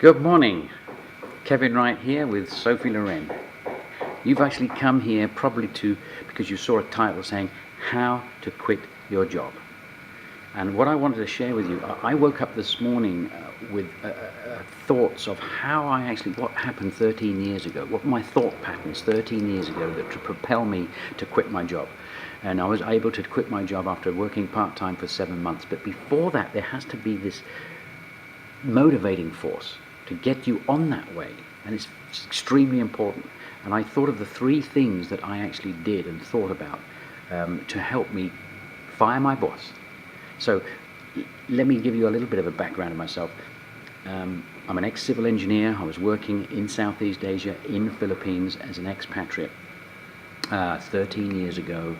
Good morning, Kevin Wright here with Sophie Loren. You've actually come here probably because you saw a title saying how to quit your job. And what I wanted to share with you, I woke up this morning with thoughts of what happened 13 years ago, what my thought patterns 13 years ago that to propel me to quit my job. And I was able to quit my job after working part-time for 7 months. But before that, there has to be this motivating force to get you on that way, and it's extremely important. And I thought of the 3 things that I actually did and thought about to help me fire my boss. So let me give you a little bit of a background of myself. I'm an ex-civil engineer. I was working in Southeast Asia, in the Philippines, as an expatriate 13 years ago.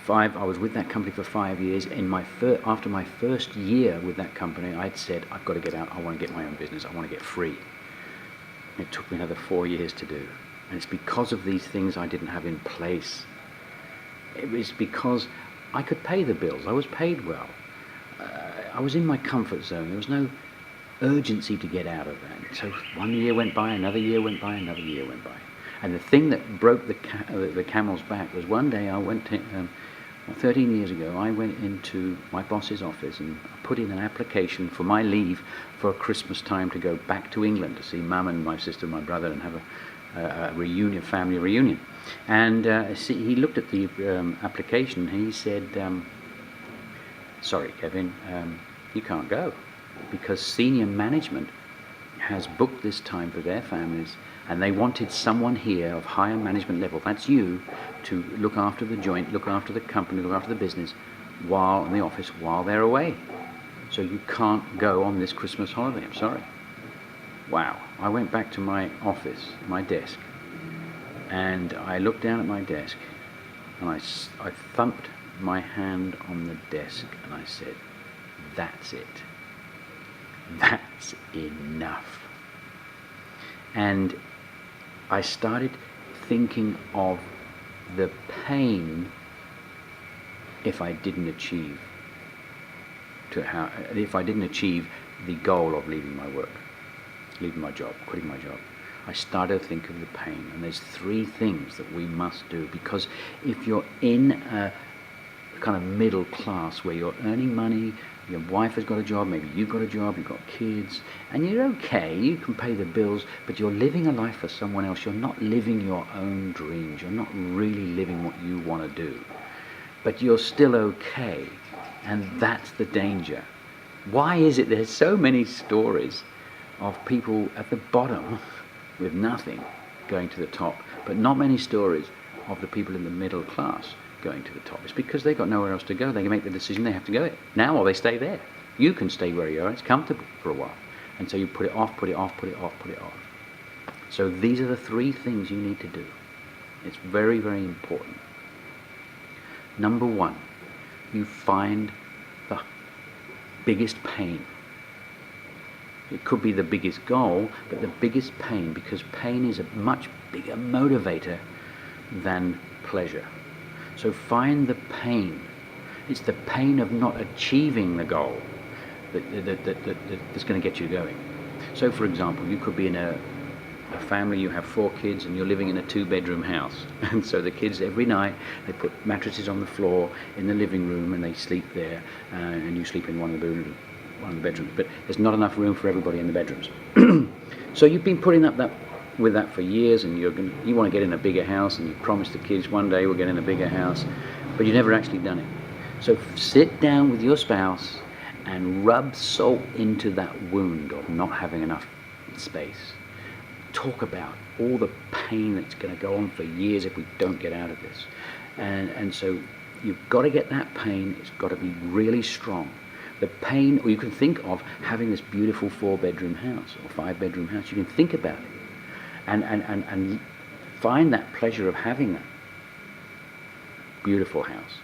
I was with that company for 5 years. After my first year with that company, I'd said, I've got to get out. I want to get my own business. I want to get free. It took me another 4 years to do. And it's because of these things I didn't have in place. It was because I could pay the bills. I was paid well. I was in my comfort zone. There was no urgency to get out of that. So 1 year went by, another year went by, another year went by. And the thing that broke the camel's back was one day I went to, 13 years ago, I went into my boss's office and put in an application for my leave for Christmas time to go back to England to see Mum and my sister and my brother and have a family reunion. And he looked at the application and he said, sorry, Kevin, you can't go because senior management has booked this time for their families, and they wanted someone here of higher management level, that's you, to look after the joint, look after the company, look after the business in the office while they're away. So you can't go on this Christmas holiday, I'm sorry. Wow. I went back to my office, my desk, and I looked down at my desk and I thumped my hand on the desk and I said, that's it. That's enough. And I started thinking of the pain if I didn't achieve the goal of leaving my work, leaving my job, quitting my job. I started to think of the pain, and there's 3 things that we must do, because if you're in a kind of middle class where you're earning money, your wife has got a job, maybe you've got a job, you've got kids, and you're okay, you can pay the bills, but you're living a life for someone else. You're not living your own dreams. You're not really living what you want to do. But you're still okay, and that's the danger. Why is it there's so many stories of people at the bottom with nothing going to the top, but not many stories of the people in the middle class going to the top? It's because they've got nowhere else to go. They can make the decision they have to go there now, or they stay there. You can stay where you are. It's comfortable for a while, and so you put it off, put it off, put it off, put it off. So these are the 3 things you need to do. It's very, very important. Number 1, you find the biggest pain. It could be the biggest goal, but the biggest pain, because pain is a much bigger motivator than pleasure. So find the pain. It's the pain of not achieving the goal that's going to get you going. So for example, you could be in a family, you have 4 kids and you're living in a 2-bedroom house. And so the kids, every night, they put mattresses on the floor in the living room and they sleep there, and you sleep in one of the bedrooms. But there's not enough room for everybody in the bedrooms. So you've been putting up with that for years, and you want to get in a bigger house, and you promised the kids one day we'll get in a bigger house, but you've never actually done it. So sit down with your spouse and rub salt into that wound of not having enough space. Talk about all the pain that's going to go on for years if we don't get out of this. And so you've got to get that pain. It's got to be really strong. The pain, or you can think of having this beautiful 4-bedroom house or 5-bedroom house. You can think about it. And find that pleasure of having that beautiful house.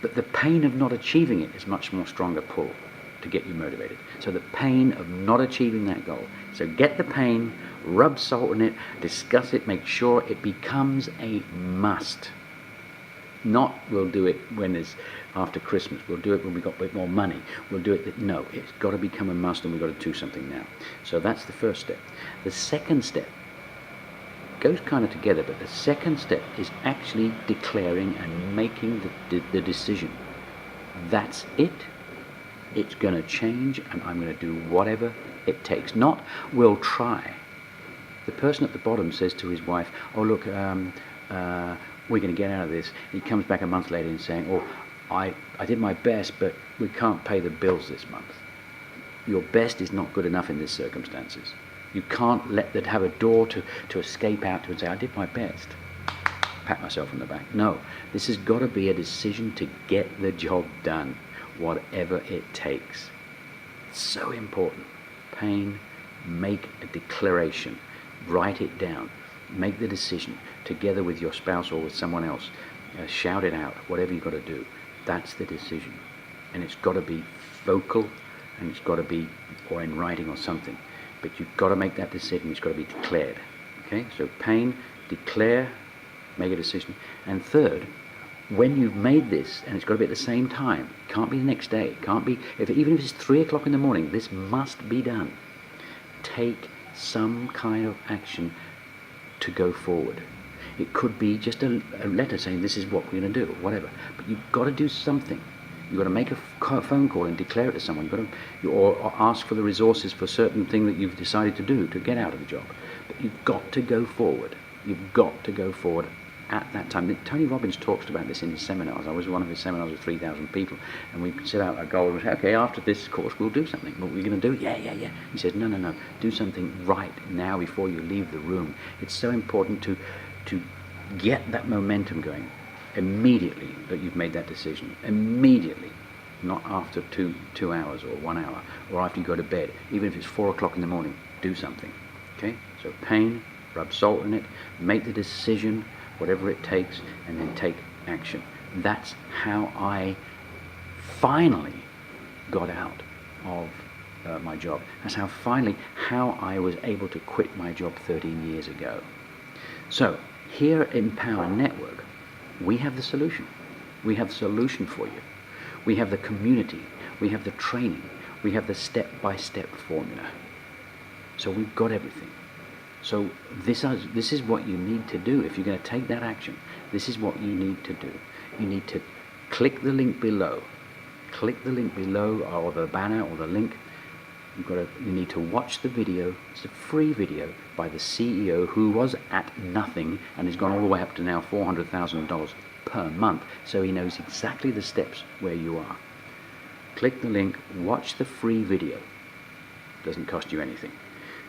But the pain of not achieving it is much more stronger pull to get you motivated. So the pain of not achieving that goal. So get the pain, rub salt in it, discuss it, make sure it becomes a must. Not we'll do it when it's after Christmas. We'll do it when we've got a bit more money. We'll do it. No, it's got to become a must, and we've got to do something now. So that's the first step. The second step goes kind of together, but the second step is actually declaring and making the decision. That's it. It's going to change, and I'm going to do whatever it takes. Not we'll try. The person at the bottom says to his wife, oh look, we're going to get out of this. He comes back a month later and saying, oh, I did my best, but we can't pay the bills this month. Your best is not good enough in these circumstances. You can't let that have a door to escape out to and say, I did my best. Pat myself on the back. No, this has got to be a decision to get the job done, whatever it takes. So important. Pain, make a declaration. Write it down. Make the decision together with your spouse or with someone else. Shout it out, whatever you've got to do. That's the decision. And it's got to be vocal, and it's got to be or in writing or something. But you've got to make that decision. It's got to be declared. Okay, so pain, declare, make a decision. And third, when you've made this, and it's got to be at the same time, it can't be the next day, it can't be, even if it's 3 o'clock in the morning, this must be done. Take some kind of action to go forward. It could be just a letter saying this is what we're going to do, or whatever. But you've got to do something. You've got to make a phone call and declare it to someone. You've got to, or ask for the resources for a certain thing that you've decided to do to get out of the job. But you've got to go forward. You've got to go forward at that time. Tony Robbins talks about this in his seminars. I was one of his seminars with 3,000 people, and we set out a goal. We said, okay, after this course we'll do something. What are we going to do? Yeah. He says, no. Do something right now before you leave the room. It's so important to get that momentum going immediately that you've made that decision. Immediately. Not after two hours or 1 hour, or after you go to bed. Even if it's 4 o'clock in the morning, do something. Okay? So pain, rub salt in it, make the decision, whatever it takes, and then take action. That's how I finally got out of my job. That's how I was able to quit my job 13 years ago. So here in Power Network, we have the solution. We have the solution for you. We have the community. We have the training. We have the step-by-step formula. So we've got everything. So this is what you need to do. If you're going to take that action, this is what you need to do. You need to click the link below. Click the link below, or the banner or the link. You need to watch the video. It's a free video by the CEO who was at nothing and has gone all the way up to now $400,000 per month. So he knows exactly the steps where you are. Click the link, watch the free video. Doesn't cost you anything.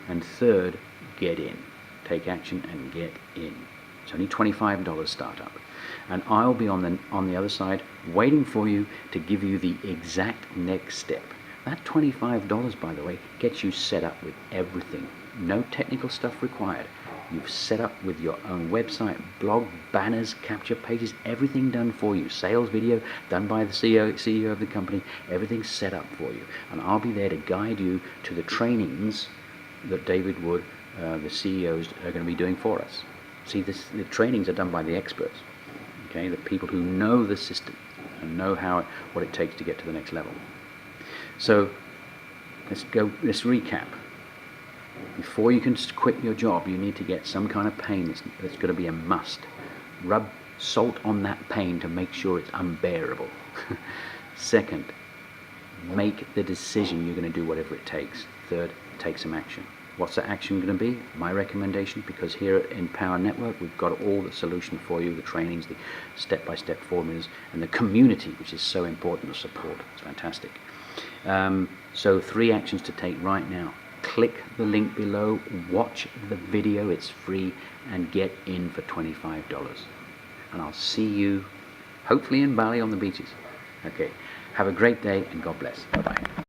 And third, get in. Take action and get in. It's only $25 startup. And I'll be on the other side waiting for you to give you the exact next step. That $25, by the way, gets you set up with everything. No technical stuff required. You've set up with your own website, blog, banners, capture pages, everything done for you. Sales video done by the CEO of the company, everything's set up for you. And I'll be there to guide you to the trainings that David Wood, the CEOs, are going to be doing for us. See, the trainings are done by the experts, okay? The people who know the system and know what it takes to get to the next level. So let's recap. Before you can quit your job, you need to get some kind of pain that's going to be a must. Rub salt on that pain to make sure it's unbearable. Second, make the decision you're going to do whatever it takes. Third, take some action. What's that action going to be? My recommendation, because here in Power Network we've got all the solution for you, the trainings, the step-by-step formulas, and the community, which is so important, the support. It's fantastic. So 3 actions to take right now. Click the link below, watch the video, it's free, and get in for $25. And I'll see you hopefully in Bali on the beaches. Okay, have a great day and God bless. Bye-bye.